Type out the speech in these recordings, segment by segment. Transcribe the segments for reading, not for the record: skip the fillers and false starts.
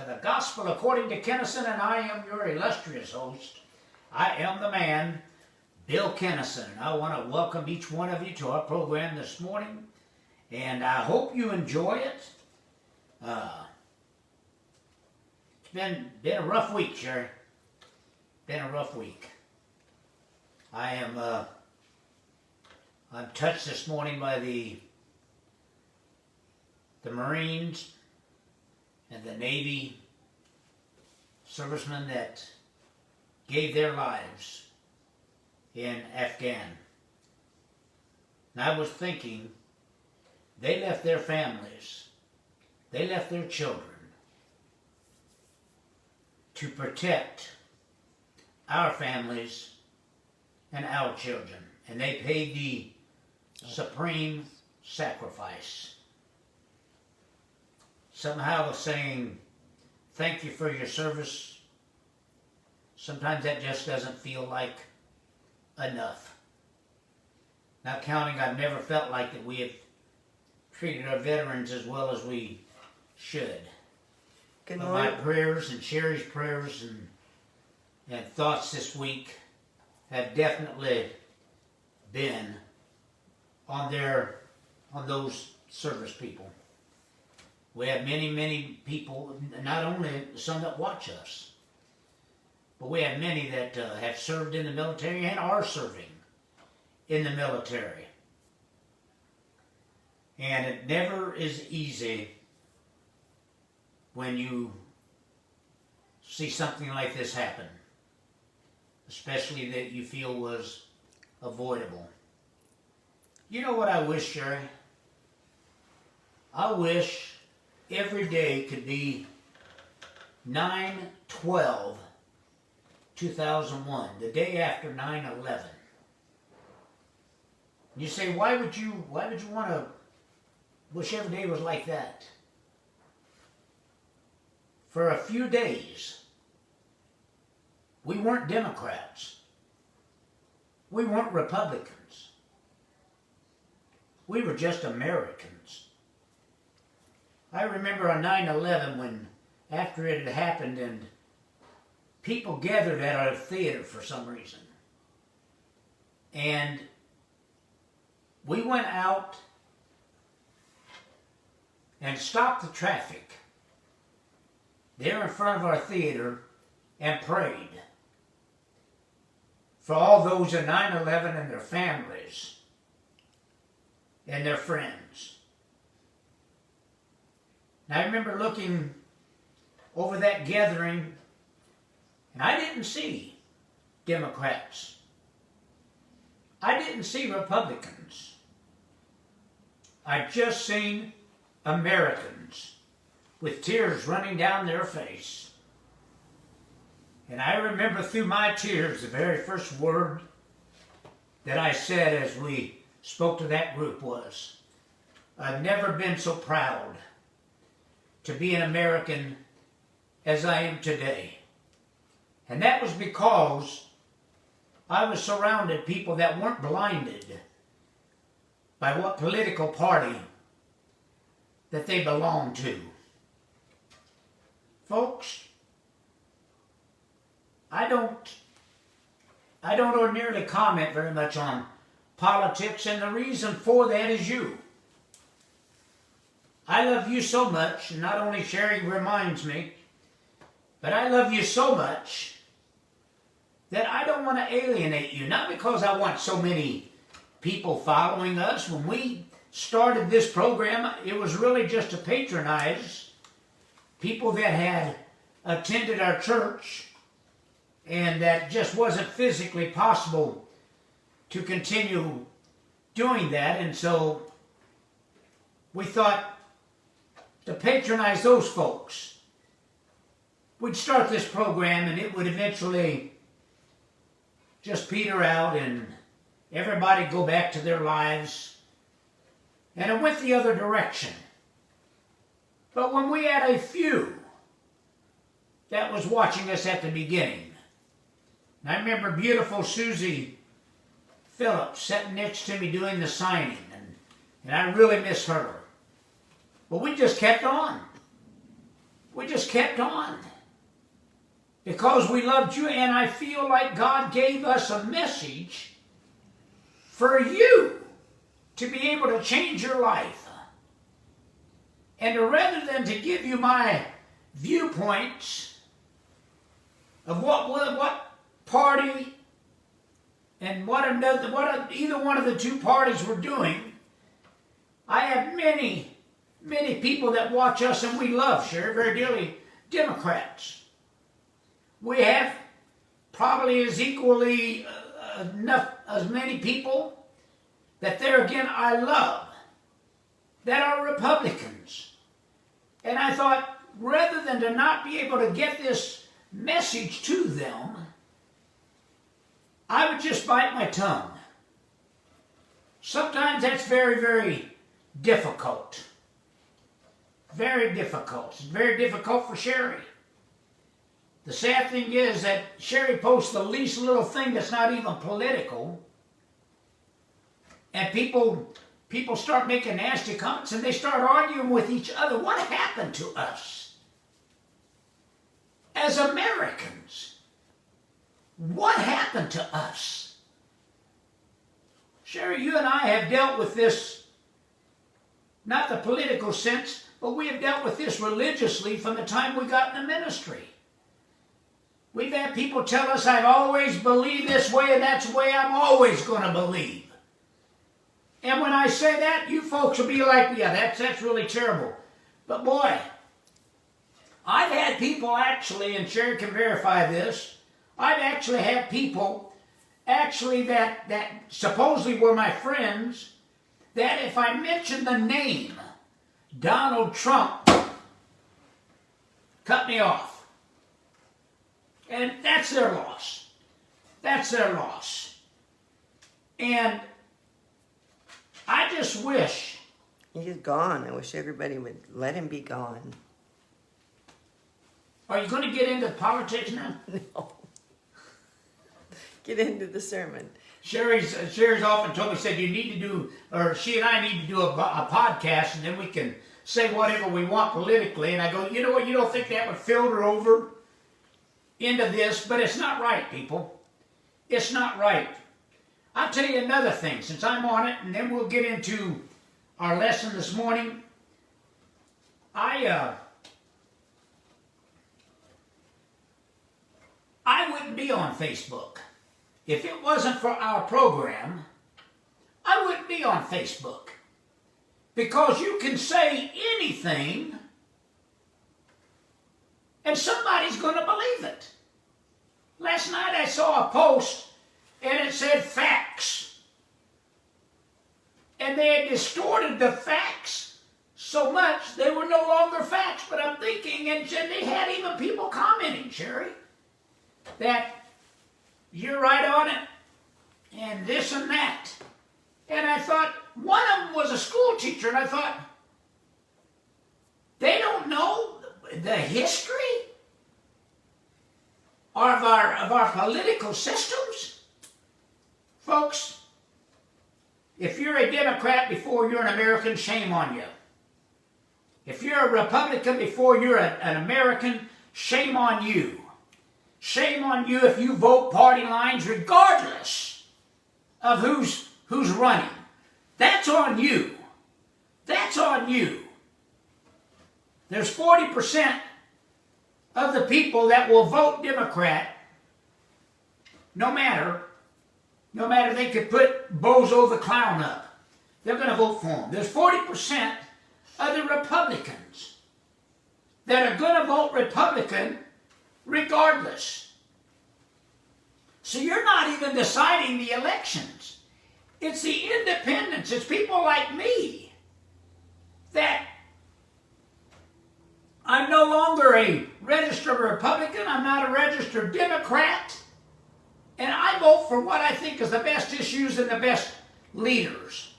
the Gospel according to Kinison, and I am your illustrious host. I am the man, Bill Kinison. I want to welcome each one of you to our program this morning, and I hope you enjoy it. It's been a rough week, Sherry. Been a rough week. I'm touched this morning by the Marines and the Navy servicemen that gave their lives in Afghan. And I was thinking, they left their families, they left their children to protect our families and our children. And they paid the supreme sacrifice. Somehow saying, thank you for your service, sometimes that just doesn't feel like enough. Not counting, I've never felt like that we have treated our veterans as well as we should. Good But morning. my prayers and Sherry's prayers and thoughts this week have definitely been on those service people. We have many people, not only some that watch us, but we have many that have served in the military and are serving in the military. And it never is easy when you see something like this happen, especially that you feel was avoidable. You know what I wish, Sherry? I wish every day could be 9/12/2001, the day after 9/11. You say, why would you want to wish every day was like that? For a few days, we weren't Democrats. We weren't Republicans. We were just Americans. I remember on 9/11 when, after it had happened, and people gathered at our theater for some reason. And we went out and stopped the traffic there in front of our theater and prayed for all those in 9/11 and their families and their friends. And I remember looking over that gathering, and I didn't see Democrats. I didn't see Republicans. I just seen Americans with tears running down their face. And I remember through my tears, the very first word that I said as we spoke to that group was, I've never been so proud to be an American as I am today. And that was because I was surrounded people that weren't blinded by what political party that they belonged to. Folks, I don't ordinarily comment very much on politics, and the reason for that is you. I love you so much, and not only Sherry reminds me, but I love you so much that I don't want to alienate you. Not because I want so many people following us. When we started this program, it was really just to patronize people that had attended our church and that just wasn't physically possible to continue doing that. And so we thought, to patronize those folks, we'd start this program and it would eventually just peter out and everybody go back to their lives. And it went the other direction. But when we had a few that was watching us at the beginning, and I remember beautiful Susie Phillips sitting next to me doing the signing, and I really miss her. But we just kept on. we just kept on. Because we loved you, and I feel like God gave us a message for you to be able to change your life. And rather than to give you my viewpoints of what party and what either one of the two parties were doing, I have many people that watch us and we love, Sherry, very dearly, Democrats. We have probably as equally as many people that there again I love that are Republicans. And I thought, rather than to not be able to get this message to them, I would just bite my tongue. Sometimes that's very, very difficult. Very difficult. It's very difficult for Sherry. The sad thing is that Sherry posts the least little thing that's not even political, and people start making nasty comments and they start arguing with each other. What happened to us as Americans? What happened to us? Sherry, you and I have dealt with this, not the political sense, but we have dealt with this religiously from the time we got in the ministry. We've had people tell us, I've always believed this way and that's the way I'm always going to believe. And when I say that, you folks will be like, yeah, that's really terrible. But boy, I've had people actually, and Sherry can verify this, I've actually had people actually that supposedly were my friends, that if I mentioned the name Donald Trump, cut me off. And that's their loss. That's their loss. And I just wish. He's gone. I wish everybody would let him be gone. Are you going to get into politics now? No. Get into the sermon. Sherry's often told me, said you need to do, or she and I need to do a podcast, and then we can say whatever we want politically. And I go, you know what, you don't think that would filter over into this? But it's not right, people. It's not right. I'll tell you another thing, since I'm on it, and then we'll get into our lesson this morning. I wouldn't be on Facebook. If it wasn't for our program, I wouldn't be on Facebook. Because you can say anything and somebody's going to believe it. Last night I saw a post and it said facts. And they had distorted the facts so much they were no longer facts. But I'm thinking, and they had even people commenting, Sherry, that you're right on it, and this and that. And I thought, one of them was a school teacher, and I thought, they don't know the history of our political systems? Folks, if you're a Democrat before you're an American, shame on you. If you're a Republican before you're an American, shame on you. Shame on you if you vote party lines regardless of who's running. That's on you. That's on you. There's 40% of the people that will vote Democrat, no matter they could put Bozo the Clown up. They're going to vote for him. There's 40% of the Republicans that are going to vote Republican regardless. So you're not even deciding the elections. It's the independents. It's people like me that I'm no longer a registered Republican. I'm not a registered Democrat. And I vote for what I think is the best issues and the best leaders.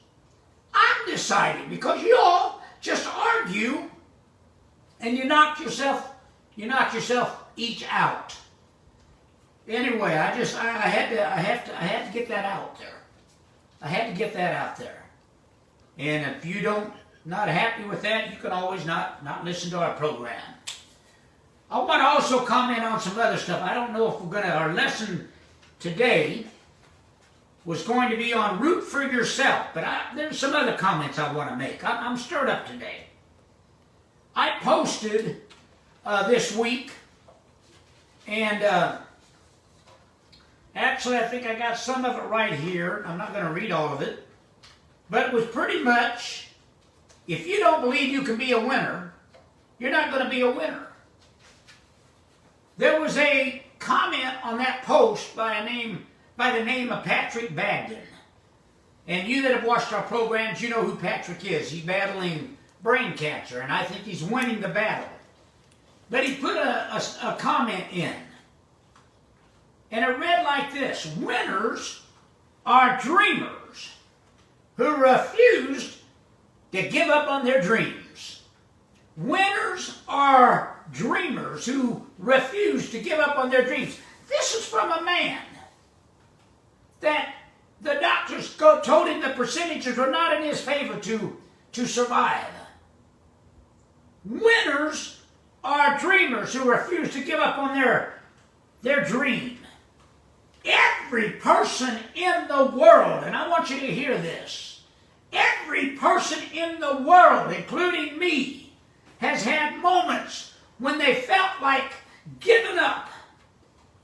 I'm deciding because you all just argue and you knock yourself each out. Anyway, I had to get that out there. I had to get that out there. And if you not happy with that, you can always not listen to our program. I want to also comment on some other stuff. I don't know if we're going to, our lesson today was going to be on root for yourself, but there's some other comments I want to make. I'm stirred up today. I posted this week, and actually I think I got some of it right here. I'm not going to read all of it, but it was pretty much, if you don't believe you can be a winner, you're not going to be a winner. There was a comment on that post by the name of Patrick Bagden. And you that have watched our programs, you know who Patrick is. He's battling brain cancer, and I think he's winning the battle. But he put a comment in. And it read like this: winners are dreamers who refused to give up on their dreams. Winners are dreamers who refuse to give up on their dreams. This is from a man that the doctors told him the percentages were not in his favor to survive. Winners are dreamers who refuse to give up on their dream. Every person in the world, and I want you to hear this, every person in the world, including me, has had moments when they felt like giving up.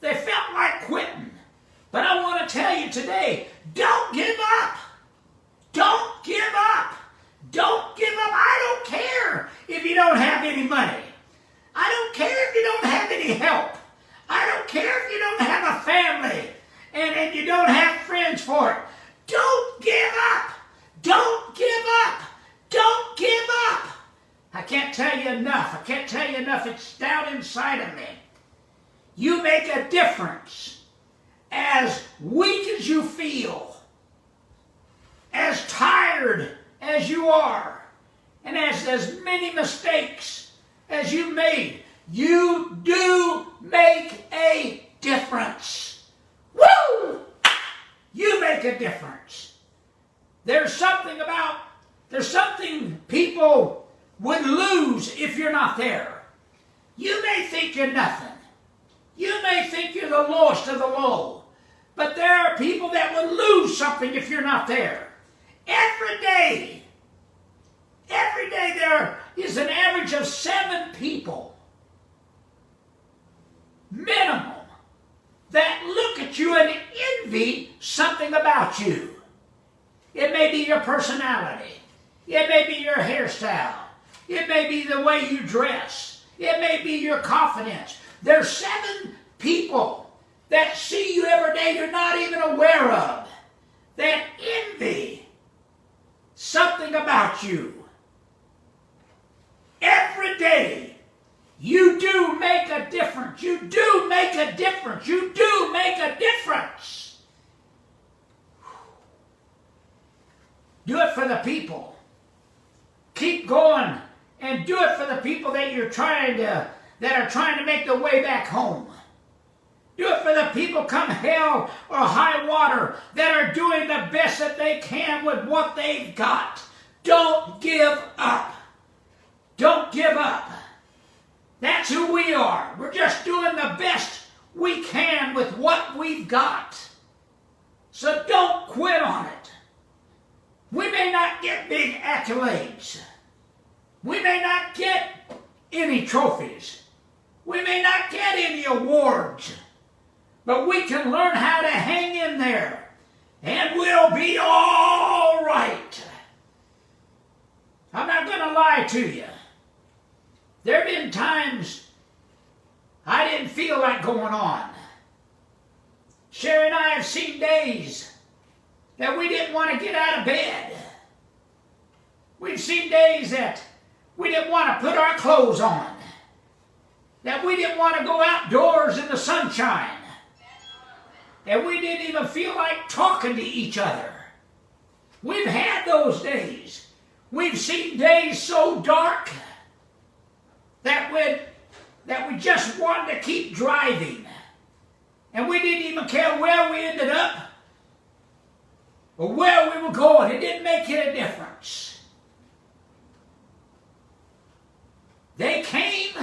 They felt like quitting. But I want to tell you today, don't give up. Don't give up. Don't give up. I don't care if you don't have any money. I don't care if you don't have any help. I don't care if you don't have a family and you don't have friends for it. Don't give up. Don't give up. Don't give up. I can't tell you enough. I can't tell you enough. It's down inside of me. You make a difference. As weak as you feel, as tired as you are, and as many mistakes as you made, you do make a difference. Woo! You make a difference. There's something people would lose if you're not there. You may think you're nothing. You may think you're the lowest of the low. But there are people that would lose something if you're not there. Every day there is an average of 7 people, minimum, that look at you and envy something about you. It may be your personality. It may be your hairstyle. It may be the way you dress. It may be your confidence. There's 7 people that see you every day you're not even aware of, that envy something about you. Every day, you do make a difference. You do make a difference. You do make a difference. Do it for the people. Keep going and do it for the people that are trying to make their way back home. Do it for the people come hell or high water that are doing the best that they can with what they've got. Don't give up. Don't give up. That's who we are. We're just doing the best we can with what we've got. So don't quit on it. We may not get big accolades. We may not get any trophies. We may not get any awards. But we can learn how to hang in there. And we'll be all right. I'm not going to lie to you. There have been times I didn't feel like going on. Sherry and I have seen days that we didn't want to get out of bed. We've seen days that we didn't want to put our clothes on. That we didn't want to go outdoors in the sunshine. And we didn't even feel like talking to each other. We've had those days. We've seen days so dark that we just wanted to keep driving. And we didn't even care where we ended up or where we were going. It didn't make any difference. They came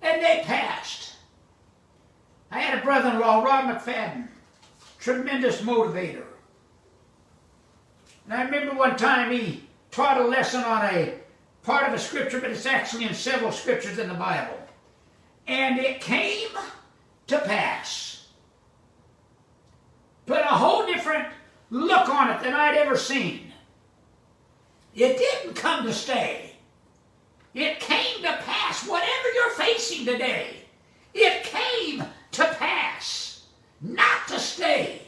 and they passed. McFadden, tremendous motivator. And I remember one time he taught a lesson on a part of a scripture, but it's actually in several scriptures in the Bible. And it came to pass. Put a whole different look on it than I'd ever seen. It didn't come to stay. It came to pass. Whatever you're facing today, it came to pass, not to stay.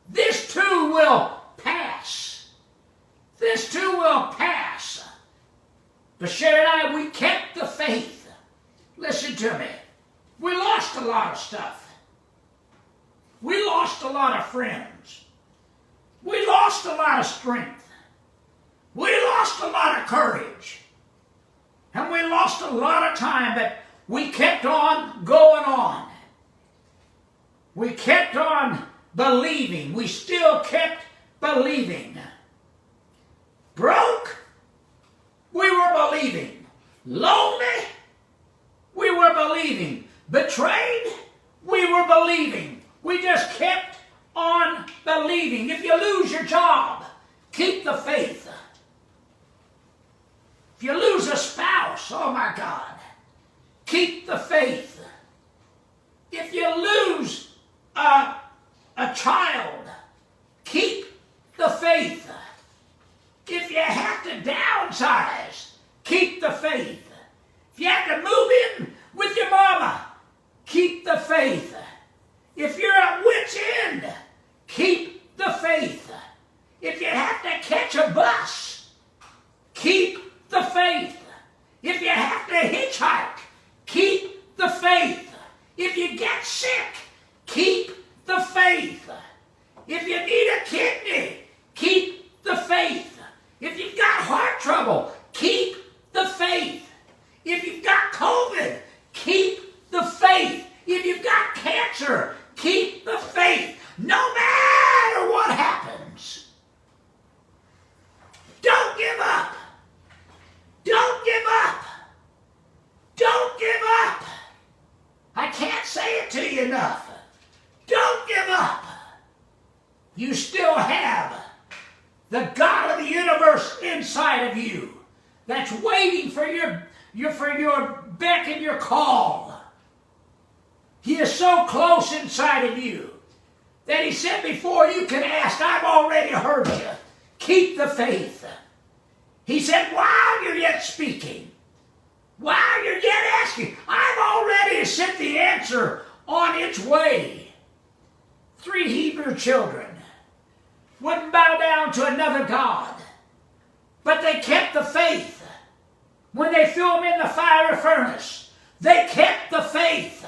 This too will pass. This too will pass. But Sherry and I, we kept the faith. Listen to me. We lost a lot of stuff. We lost a lot of friends. We lost a lot of strength. We lost a lot of courage. And we lost a lot of time, but we kept on going on. We kept on believing. We still kept believing. Broke, we were believing. Lonely, we were believing. Betrayed, we were believing. We just kept on believing. If you lose your job, keep the faith. If you lose a spouse, oh my God, keep the faith. If you lose a child, keep the faith. If you have to downsize, keep the faith. If you have to move in with your mama, keep the faith. If you're at wit's end, keep the faith. If you have to catch a bus, keep the faith. If you have to hitchhike, keep the faith. If you get sick, keep the faith. If you need a kidney, keep the faith. If you've got heart trouble, keep the faith. If you've got COVID, keep the faith. If you've got cancer, keep the faith. No matter what happens. Don't give up. Don't give up. Don't give up. I can't say it to you enough. Don't give up. You still have the God of the universe inside of you that's waiting for your beck and your call. He is so close inside of you that he said before you can ask, I've already heard you. Keep the faith. He said, while you're yet speaking, while you're yet asking, I've already sent the answer on its way. 3 Hebrew children wouldn't bow down to another god, but they kept the faith. When they threw them in the fiery furnace, they kept the faith.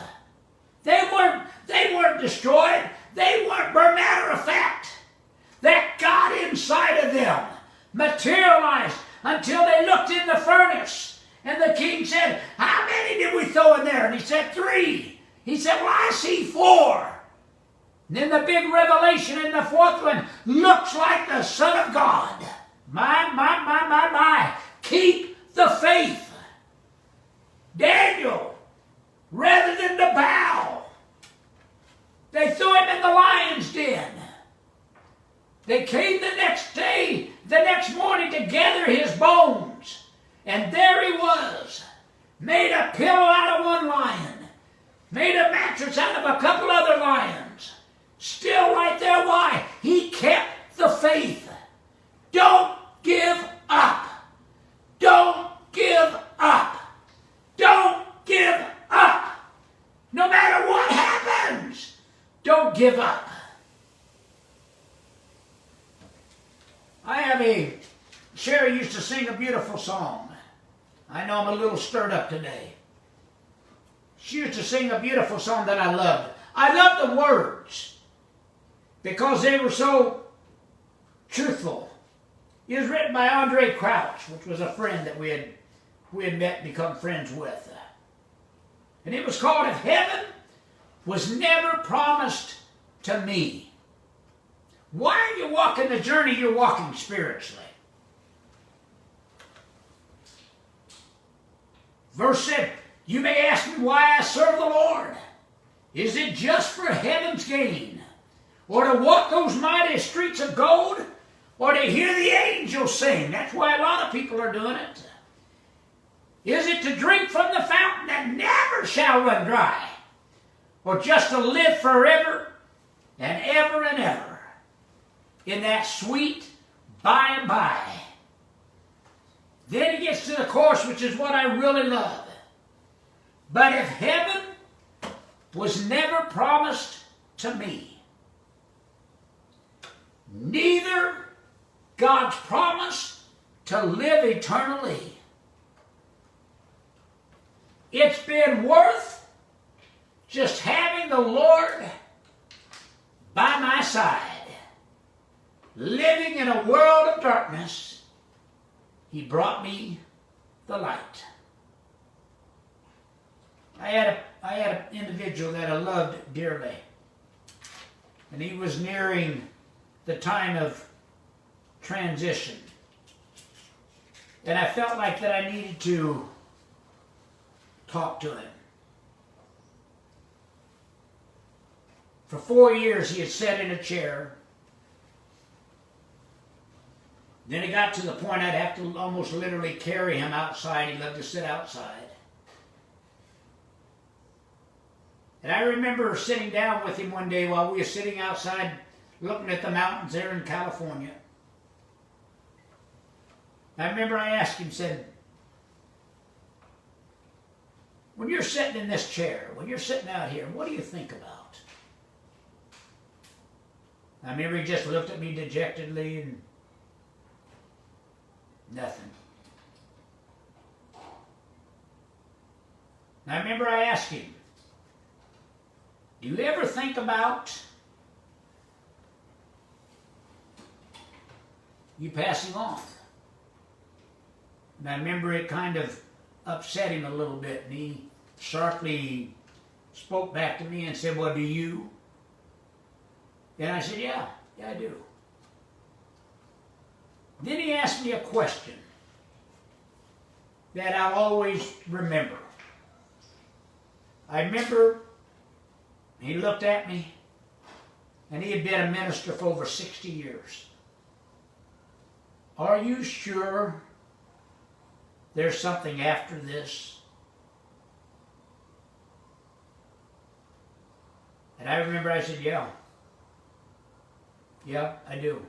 They weren't destroyed. They weren't burned. Matter of fact, that God inside of them materialized until they looked in the furnace. And the king said, how many did we throw in there? And he said, 3. He said, well, I see 4. And then the big revelation in the 4th one looks like the Son of God. My. Keep the faith. Daniel, rather than to bow, they threw him in the lion's den. They came the next morning to gather his bones. And there he was, made a pillow out of one lion, made a mattress out of a couple other lions. Still right there. Why? He kept the faith. Don't give up. Don't give up. Don't give up. No matter what happens, don't give up. Sherry used to sing a beautiful song. I know I'm a little stirred up today. She used to sing a beautiful song that I loved. I loved the words because they were so truthful. It was written by Andre Crouch, which was a friend that we had met and become friends with. And it was called If Heaven Was Never Promised to Me. Why are you walking the journey you're walking spiritually? Verse said, you may ask me why I serve the Lord. Is it just for heaven's gain? Or to walk those mighty streets of gold? Or to hear the angels sing? That's why a lot of people are doing it. Is it to drink from the fountain that never shall run dry? Or just to live forever and ever in that sweet by and by? Then he gets to the chorus, which is what I really love. But if heaven was never promised to me, neither God's promise to live eternally, it's been worth just having the Lord by my side. Living in a world of darkness, He brought me the light. I had an individual that I loved dearly, and he was nearing the time of transition, and I felt like that I needed to talk to him. For 4 years he had sat in a chair. Then it got to the point I'd have to almost literally carry him outside. He loved to sit outside. And I remember sitting down with him one day while we were sitting outside looking at the mountains there in California. I remember I asked him, said, when you're sitting in this chair, when you're sitting out here, what do you think about? I remember he just looked at me dejectedly and nothing. And I remember I asked him, do you ever think about you passing on? And I remember it kind of upset him a little bit, and he sharply spoke back to me and said, well, do you? And I said, yeah, I do. Then he asked me a question that I'll always remember. I remember he looked at me, and he had been a minister for over 60 years. Are you sure there's something after this? And I remember I said, yeah, I do.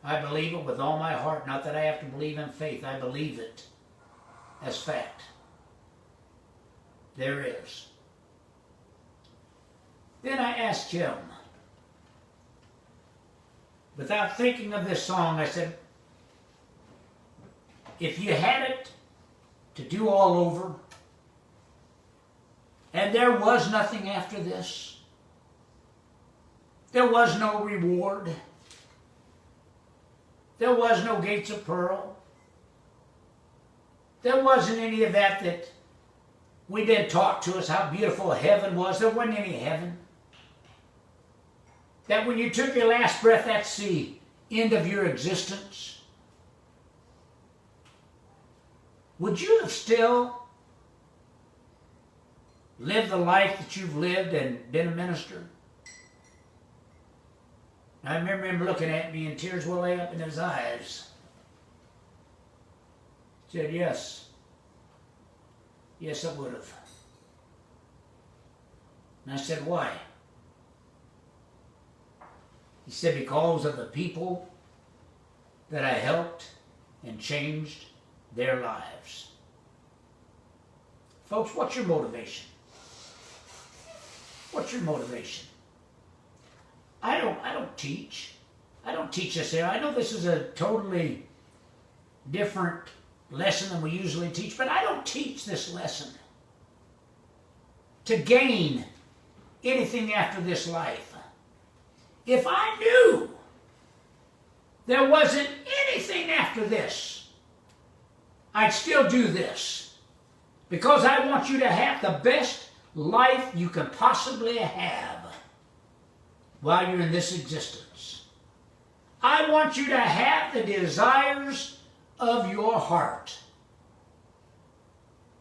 I believe it with all my heart. Not that I have to believe in faith. I believe it as fact. There is. Then I asked him, without thinking of this song, I said, if you had it to do all over, and there was nothing after this, there was no reward, there was no gates of pearl, there wasn't any of that we didn't talk to us how beautiful heaven was. There wasn't any heaven. That when you took your last breath, that's the end of your existence. Would you have still lived the life that you've lived and been a minister? I remember him looking at me and tears welling up in his eyes. He said, yes. Yes, I would have. And I said, why? He said, because of the people that I helped and changed their lives. Folks, what's your motivation? What's your motivation? I don't teach. I don't teach this here. I know this is a totally different lesson than we usually teach, but I don't teach this lesson to gain anything after this life. If I knew there wasn't anything after this, I'd still do this, because I want you to have the best life you can possibly have while you're in this existence. I want you to have the desires of your heart.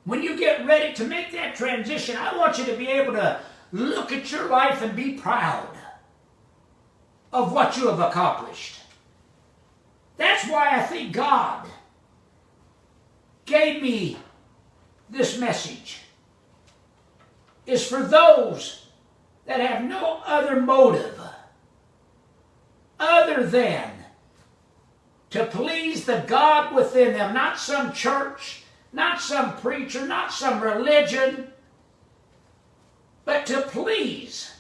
When you get ready to make that transition, I want you to be able to look at your life and be proud of what you have accomplished. That's why I think God gave me this message. Is for those that have no other motive other than to please the God within them, not some church, not some preacher, not some religion, but to please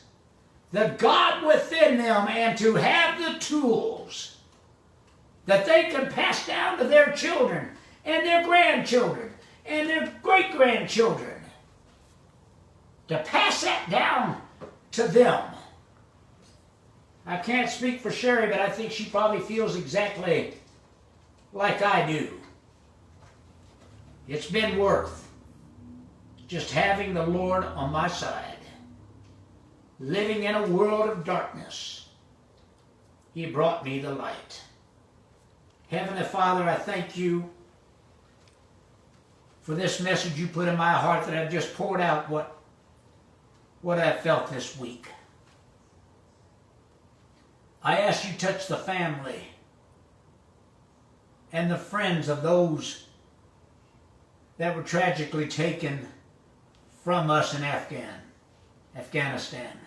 the God within them and to have the tools that they can pass down to their children and their grandchildren and their great-grandchildren, to pass that down to them. I can't speak for Sherry, but I think she probably feels exactly like I do. It's been worth just having the Lord on my side. Living in a world of darkness, He brought me the light. Heavenly Father, I thank you for this message you put in my heart, that I've just poured out what I felt this week. I ask you to touch the family and the friends of those that were tragically taken from us in Afghanistan.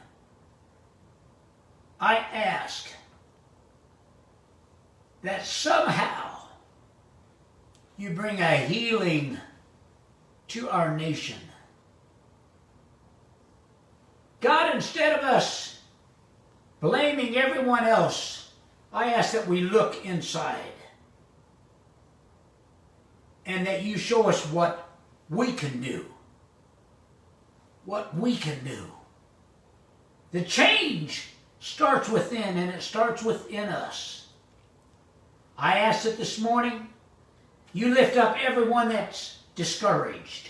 I ask that somehow you bring a healing to our nation. God, instead of us blaming everyone else, I ask that we look inside and that you show us what we can do. What we can do. The change starts within, and it starts within us. I ask that this morning you lift up everyone that's discouraged,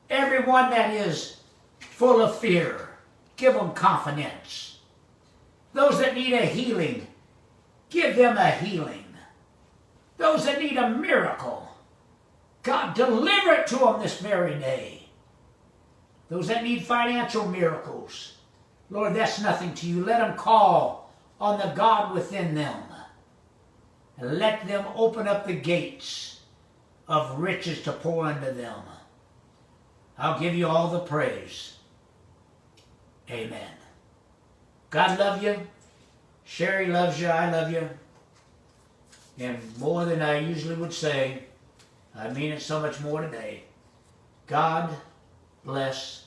everyone that is full of fear. Give them confidence. Those that need a healing, give them a healing. Those that need a miracle, God, deliver it to them this very day. Those that need financial miracles, Lord, that's nothing to you. Let them call on the God within them. And let them open up the gates of riches to pour into them. I'll give you all the praise. Amen. God love you. Sherry loves you. I love you. And more than I usually would say, I mean it so much more today. God bless